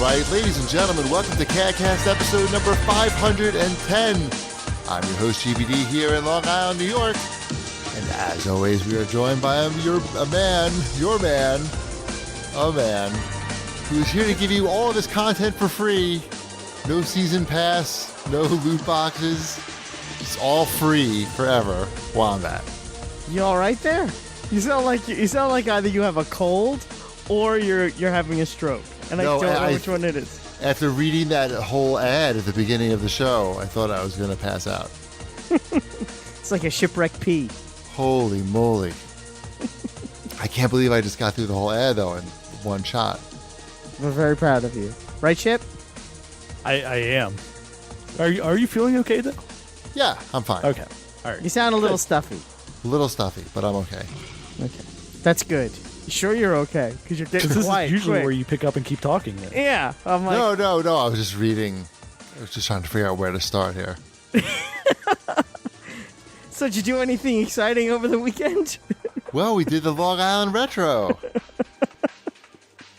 right. Ladies and gentlemen, welcome to CAGCast episode number 510. I'm your host, Cheapy here in Long Island, New York. And as always, we are joined by a man, who is here to give you all of this content for free. No season pass, no loot boxes. It's all free forever. Wombat. You all right there? You sound like either you have a cold or you're having a stroke, and I don't know which one it is. After reading that whole ad at the beginning of the show, I thought I was going to pass out. It's like a shipwreck pee. Holy moly! I can't believe I just got through the whole ad though in one shot. We're very proud of you, right, Chip? I am. Are you feeling okay though? Yeah, I'm fine. Okay. All right. You sound a little stuffy. A little stuffy, but I'm okay. Okay, that's good. You sure you're okay? Because you're getting This quiet. is usually quick. where you pick up and keep talking. Then. Yeah, I'm like, No. I was just reading. I was just trying to figure out where to start here. So did you do anything exciting over the weekend? Well, we did the Long Island Retro.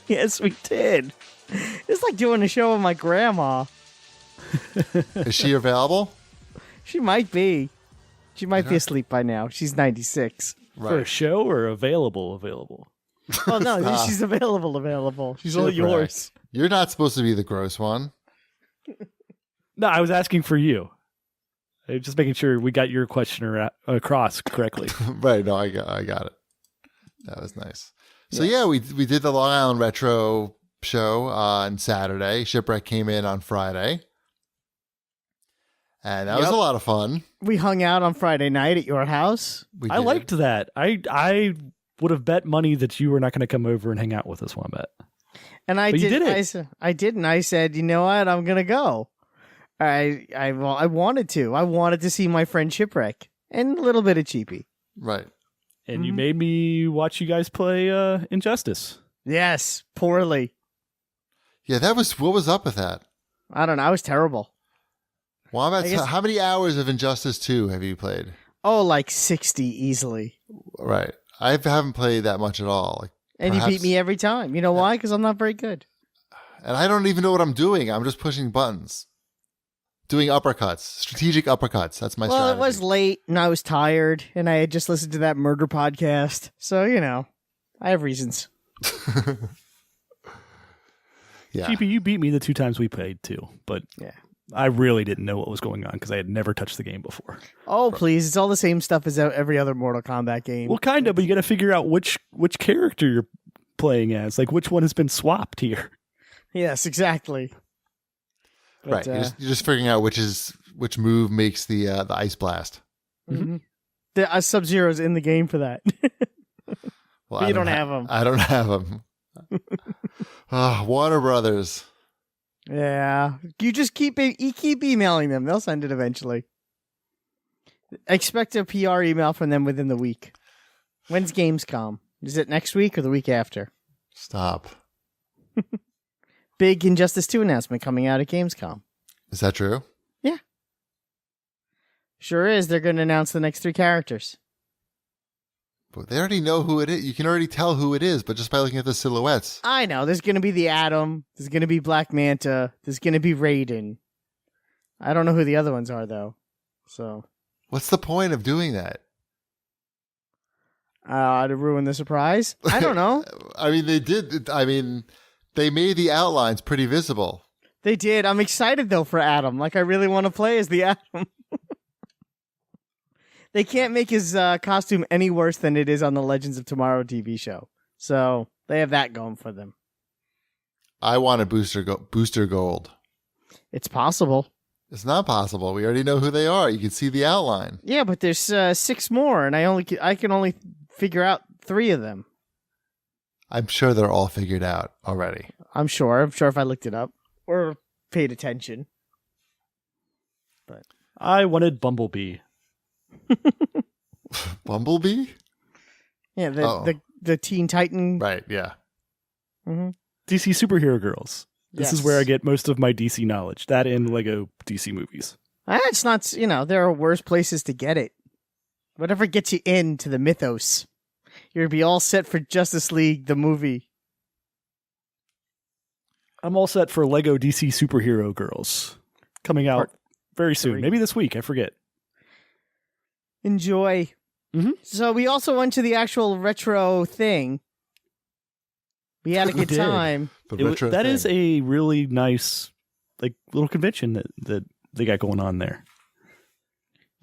Yes, we did. It's like doing a show with my grandma. Is she available? She might be. She might be asleep by now. She's 96. For a show or available? Oh, no, she's available. She's all Shipwreck. yours. You're not supposed to be the gross one. No, I was asking for you. I'm just making sure we got your question across correctly. Right, no, I got it. That was nice. So yeah, we did the Long Island Retro show on Saturday. Shipwreck came in on Friday. And that was a lot of fun. We hung out on Friday night at your house. I liked that. I would have bet money that you were not going to come over and hang out with us, Wombat. And But you did it. I did, and I said, you know what? I'm going to go. I wanted to. I wanted to see my friend Shipwreck and a little bit of Cheapy. Right. And you made me watch you guys play Injustice. Yes, poorly. Yeah, what was up with that? I don't know. I was terrible. Wombat, how many hours of Injustice 2 have you played? Oh, like 60 easily. Right. I haven't played that much at all. And you beat me every time. You know why? Because I'm not very good. And I don't even know what I'm doing. I'm just pushing buttons. Doing uppercuts. Strategic uppercuts. That's my strategy. Well, it was late, and I was tired, and I had just listened to that murder podcast. So, I have reasons. Yeah. Cheapy, you beat me the 2 times we played too, but Yeah. I really didn't know what was going on because I had never touched the game before. Oh, please. It's all the same stuff as every other Mortal Kombat game. Well, kind of, but you got to figure out which character you're playing as. Like, which one has been swapped here. Yes, exactly. Right. You're just figuring out which move makes the ice blast. Mm-hmm. The Sub-Zero's in the game for that. Well, but you don't have them. I don't have them. Warner Brothers. Yeah. You just keep emailing them. They'll send it eventually. Expect a PR email from them within the week. When's Gamescom? Is it next week or the week after? Stop. Big Injustice 2 announcement coming out at Gamescom. Is that true? Yeah. Sure is. They're going to announce the next 3 characters. But they already know who it is. You can already tell who it is, but just by looking at the silhouettes. I know. There's going to be the Atom. There's going to be Black Manta. There's going to be Raiden. I don't know who the other ones are, though. So, What's the point of doing that? to ruin the surprise? I don't know. I mean, they did. I mean, they made the outlines pretty visible. They did. I'm excited, though, for Atom. Like, I really want to play as the Atom. They can't make his costume any worse than it is on the Legends of Tomorrow TV show. So they have that going for them. I want a booster gold. It's possible. It's not possible. We already know who they are. You can see the outline. Yeah, but there's 6 more, and I can only figure out 3 of them. I'm sure they're all figured out already. I'm sure if I looked it up or paid attention. But I wanted Bumblebee. Bumblebee? Yeah, the Teen Titan. Right, yeah. Mm-hmm. DC superhero girls. This is Yes. where I get most of my DC knowledge. That and Lego DC movies. It's not, there are worse places to get it. Whatever gets you into the mythos. You'll be all set for Justice League, the movie. I'm all set for Lego DC Superhero Girls coming out very soon. 3. Maybe this week. I forget. Enjoy. Mhm. So we also went to the actual retro thing. We had a good did. time. That is a really nice, like, little convention that they got going on there.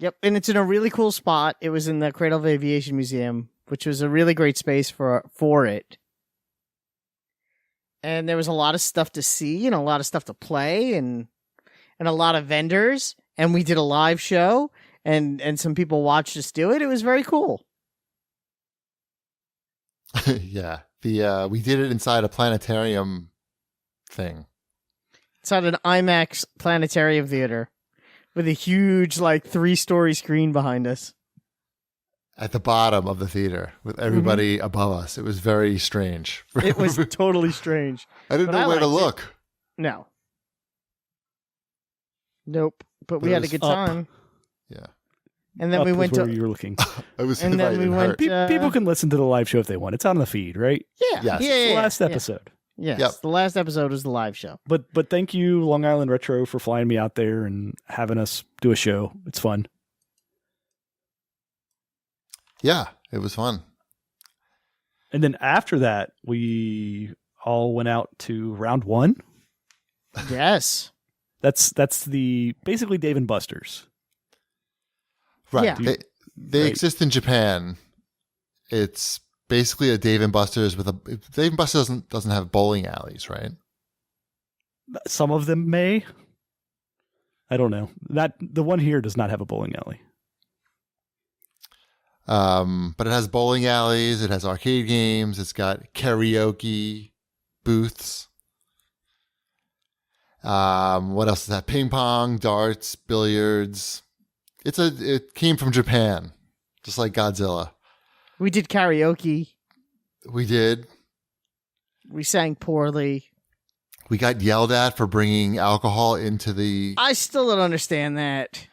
Yep, and it's in a really cool spot. It was in the Cradle of Aviation Museum, which was a really great space for it. And there was a lot of stuff to see and a lot of stuff to play and a lot of vendors. And we did a live show and some people watched us do it. It was very cool. Yeah. We did it inside a planetarium thing. It's at an IMAX planetarium theater with a huge, 3-story screen behind us. At the bottom of the theater with everybody above us. It was very strange. It was totally strange. I didn't know where to look. No. Nope. But we had a good time. Yeah. And then Up we was went where to... you were looking. I was And then we went... People can listen to the live show if they want. It's on the feed, right? Yeah. Yes. Yeah. It's the Yeah. last episode. Yes. Yep. The last episode was the live show. But thank you, Long Island Retro, for flying me out there and having us do a show. It's fun. Yeah, it was fun. And then after that, we all went out to round 1. Yes. That's the basically Dave and Buster's. Right. Yeah. They Right. exist in Japan. It's basically a Dave and Buster's with a Dave and Buster's doesn't have bowling alleys, right? Some of them may. I don't know. The one here does not have a bowling alley. But it has bowling alleys, it has arcade games, it's got karaoke booths. What else is that? Ping pong, darts, billiards. It came from Japan, just like Godzilla. We did karaoke. We did. We sang poorly. We got yelled at for bringing alcohol into the. I still don't understand that.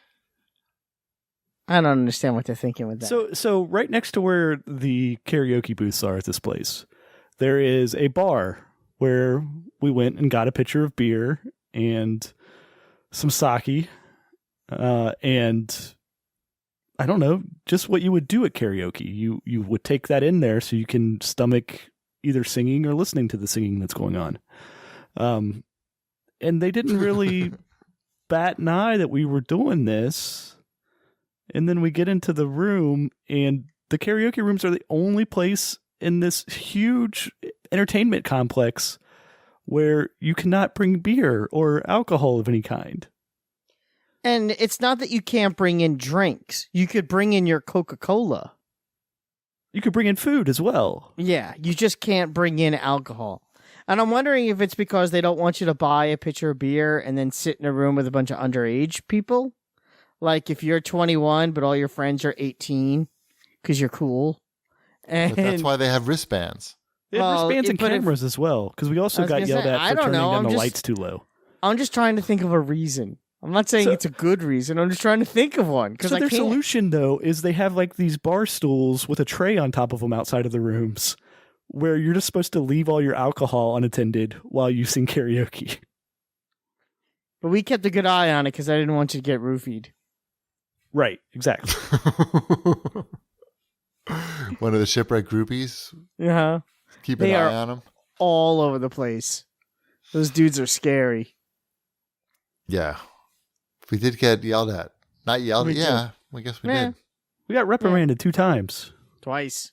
I don't understand what they're thinking with that. So right next to where the karaoke booths are at this place, there is a bar where we went and got a pitcher of beer and some sake, and I don't know, just what you would do at karaoke. You would take that in there so you can stomach either singing or listening to the singing that's going on. And they didn't really bat an eye that we were doing this. And then we get into the room, and the karaoke rooms are the only place in this huge entertainment complex where you cannot bring beer or alcohol of any kind. And it's not that you can't bring in drinks. You could bring in your Coca-Cola. You could bring in food as well. Yeah, you just can't bring in alcohol. And I'm wondering if it's because they don't want you to buy a pitcher of beer and then sit in a room with a bunch of underage people. Like if you're 21, but all your friends are 18 because you're cool. And But that's why they have wristbands. They have Well, wristbands and but if- cameras as well, because we also I was got gonna yelled say, at I for don't turning know, down I'm the just- lights too low. I'm just trying to think of a reason. I'm not saying it's a good reason. I'm just trying to think of one because So I their can't. solution, though, is they have like these bar stools with a tray on top of them outside of the rooms where you're just supposed to leave all your alcohol unattended while you sing karaoke. But we kept a good eye on it because I didn't want you to get roofied. Right, exactly. One of the shipwreck groupies. Yeah. Keep an They eye are- on them. All over the place. Those dudes are scary. Yeah. We did get yelled at. Not yelled We at. did. Yeah. I guess we Yeah. did. We got reprimanded 2 times Twice.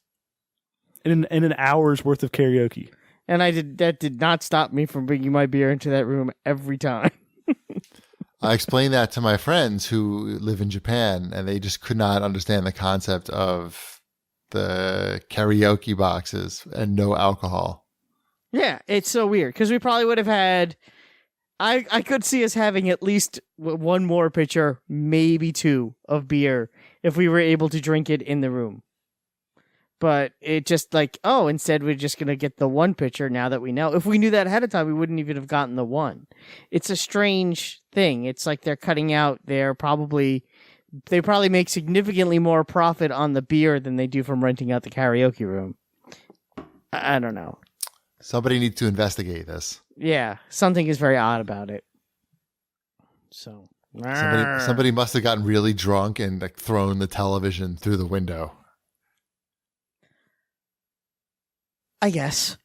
in an hour's worth of karaoke. And that did not stop me from bringing my beer into that room every time. I explained that to my friends who live in Japan, and they just could not understand the concept of the karaoke boxes and no alcohol. Yeah, it's so weird because we probably would have had. I could see us having at least one more pitcher, maybe 2 of beer if we were able to drink it in the room. But it just instead we're just going to get the 1 pitcher now that we know. If we knew that ahead of time, we wouldn't even have gotten the 1. It's a strange thing. It's like they're cutting out they probably make significantly more profit on the beer than they do from renting out the karaoke room. I don't know. Somebody needs to investigate this. Yeah, something is very odd about it. So Somebody must have gotten really drunk and like thrown the television through the window. I guess.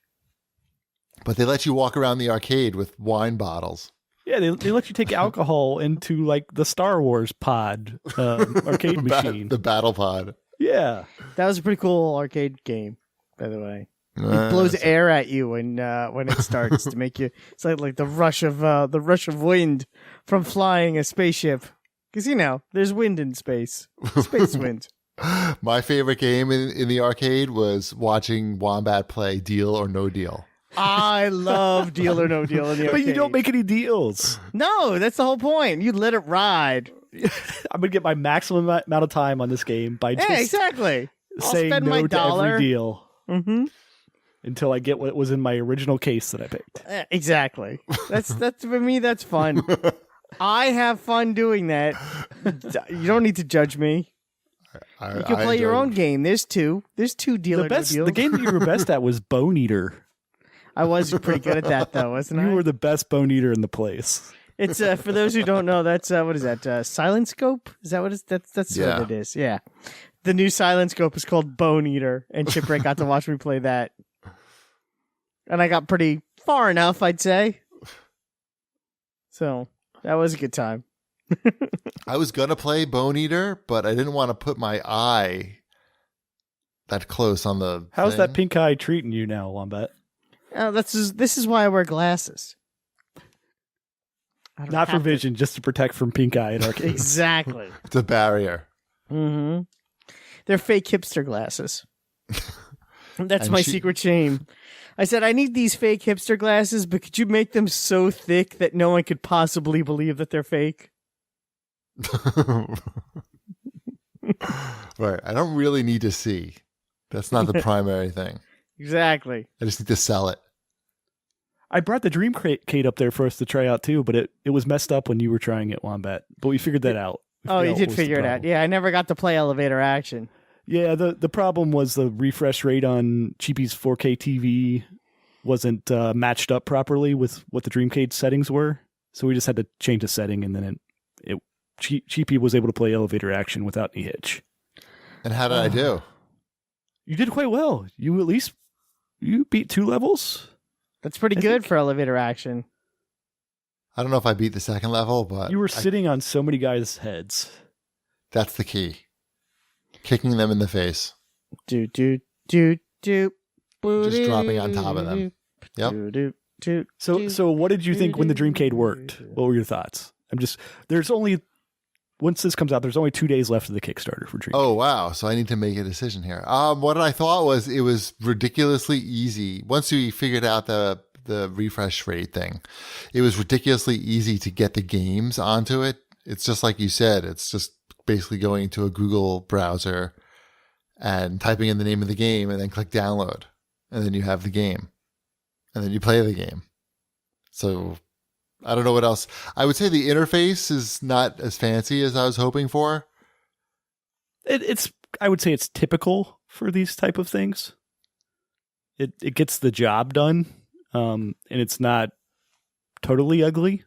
But they let you walk around the arcade with wine bottles. Yeah, they let you take alcohol into like the Star Wars pod arcade machine. The battle pod. Yeah. That was a pretty cool arcade game, by the way. It blows air at you when it starts to make you. It's like the rush of wind from flying a spaceship. Because there's wind in space, space wind. My favorite game in the arcade was watching Wombat play Deal or No Deal. I love Deal or No Deal in the arcade. But you don't make any deals. No, that's the whole point. You let it ride. I'm gonna get my maximum amount of time on this game by just exactly. saying spend no my to dollar. every deal. Mm-hmm. Until I get what was in my original case that I picked. Exactly. That's for me. That's fun. I have fun doing that. You don't need to judge me. You can play your own game. There's two. There's two Deal or No Deal. The game that you were best at was Bone Eater. I was pretty good at that though, wasn't I? You were the best Bone Eater in the place. It's for those who don't know. That's what is that? Silent Scope? Is that what it's? That's Yeah. what it is. Yeah. The new Silent Scope is called Bone Eater, and Chipwreck got to watch me play that. And I got pretty far enough, I'd say. So that was a good time. I was going to play Bone Eater, but I didn't want to put my eye that close on the How's thing. that pink eye treating you now, Wombat? This is why I wear glasses. I don't Not for have to- vision, just to protect from pink eye in arcades. Exactly. It's a barrier. Mm-hmm. They're fake hipster glasses. That's And my she- secret shame. I said, I need these fake hipster glasses, but could you make them so thick that no one could possibly believe that they're fake? Right. I don't really need to see. That's not the primary thing. Exactly. I just need to sell it. I brought the Dreamcade up there for us to try out too, but it was messed up when you were trying it, Wombat. But we figured that out. Oh, you did figure it out. Yeah, I never got to play elevator action. Yeah, the problem was the refresh rate on Cheapy's 4K TV wasn't matched up properly with what the Dreamcade settings were. So we just had to change the setting, and then Cheapy was able to play elevator action without any hitch. And how did I do? You did quite well. You beat 2 levels. That's pretty good for elevator action. I don't know if I beat the second level, but You were sitting on so many guys' heads. that's the key. Kicking them in the face. Do. Just dropping on top of them. Yep. So what did you think when the Dreamcade worked? What were your thoughts? Once this comes out, there's only 2 days left of the Kickstarter for Dreamcade. Oh, wow. So I need to make a decision here. What I thought was it was ridiculously easy. Once we figured out the refresh rate thing, it was ridiculously easy to get the games onto it. It's just like you said. It's just basically going into a Google browser and typing in the name of the game and then click download. And then you have the game. And then you play the game. So I don't know what else. I would say the interface is not as fancy as I was hoping for. I would say it's typical for these type of things. It gets the job done, and it's not totally ugly.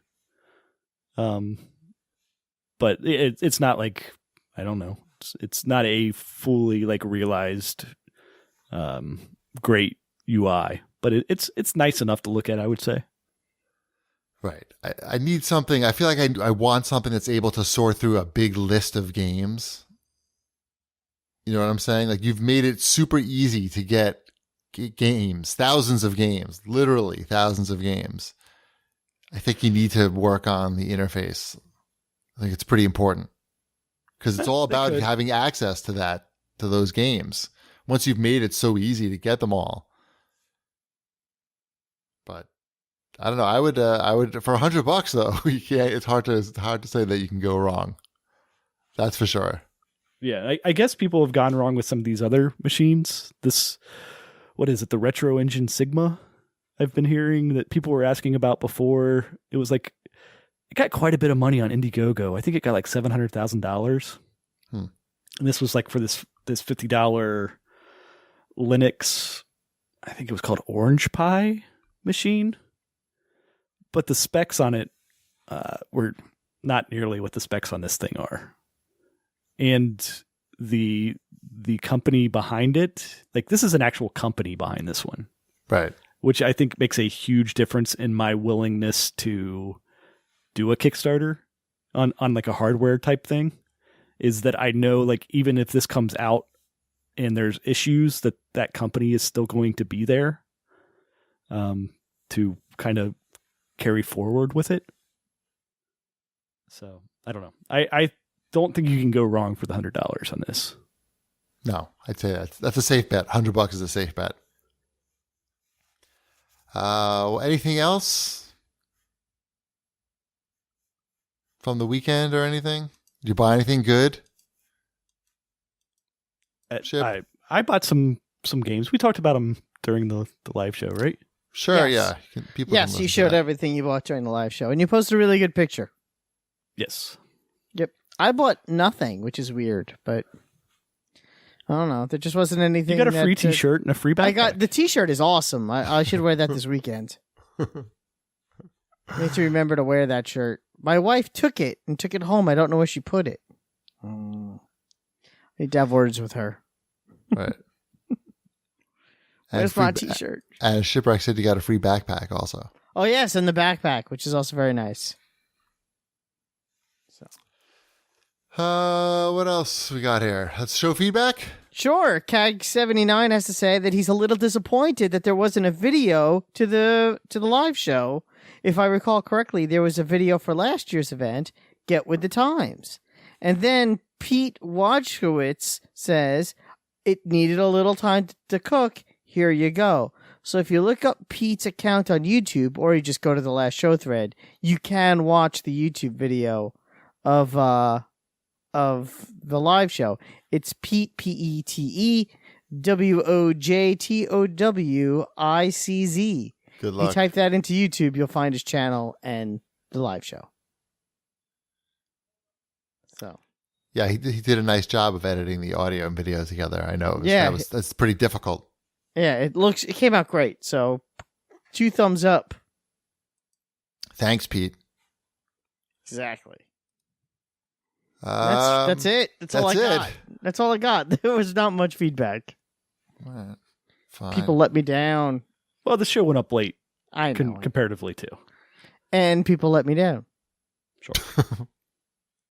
But it's not like, I don't know. It's not a fully like realized great UI, but it's nice enough to look at, I would say. Right. I need something. I feel like I want something that's able to sort through a big list of games. You know what I'm saying? Like you've made it super easy to get games, thousands of games, literally thousands of games. I think you need to work on the interface. I think it's pretty important because it's all about having access to those games. Once you've made it so easy to get them all. But I don't know. I would for $100 though. You can't. It's hard to say that you can go wrong. That's for sure. Yeah, I guess people have gone wrong with some of these other machines. What is it? The Retro Engine Sigma. I've been hearing that people were asking about before. It was like it got quite a bit of money on Indiegogo. I think it got like $700,000. And this was like for this $50 Linux. I think it was called Orange Pi machine. but the specs on it were not nearly what the specs on this thing are. And the company behind it, like this is an actual company behind this one. Right. Which I think makes a huge difference in my willingness to do a Kickstarter on like a hardware type thing, is that I know like even if this comes out and there's issues, that company is still going to be there to kind of carry forward with it. So I don't know. I don't think you can go wrong for the $100 on this. No, I'd say that's a safe bet. $100 is a safe bet. Anything else from the weekend or anything? Did you buy anything good? Chip? I bought some games. We talked about them during the live show, right? Sure, Yes. yeah. Yes, you showed everything you bought during the live show, and you posted a really good picture. Yes. Yep. I bought nothing, which is weird, but I don't know. There just wasn't anything. You got a free T-shirt and a free backpack. The T-shirt is awesome. I should wear that this weekend. Need to remember to wear that shirt. My wife took it home. I don't know where she put it. I need to have words with her. Right. Where's my T-shirt? And Shipwreck said you got a free backpack also. Oh, yes, and the backpack, which is also very nice. So, what else we got here? Let's show feedback. sure. CAG79 has to say that he's a little disappointed that there wasn't a video to the live show. If I recall correctly, there was a video for last year's event, Get With the Times. And then Pete Wojciech says it needed a little time to cook. Here you go. So if you look up Pete's account on YouTube, or you just go to the last show thread, you can watch the YouTube video of the live show. It's Pete, Pete Wojtowicz. Good If you luck. type that into YouTube, you'll find his channel and the live show. So Yeah, he did a nice job of editing the audio and video together. I know. Yeah. That's pretty difficult. yeah, it came out great. So 2 thumbs up. Thanks, Pete. Exactly. Um, That's it. That's all I that's got. it. That's all I got. There was not much feedback. All right. Fine. People let me down. Well, the show went up late I know. comparatively too. And people let me down. Sure.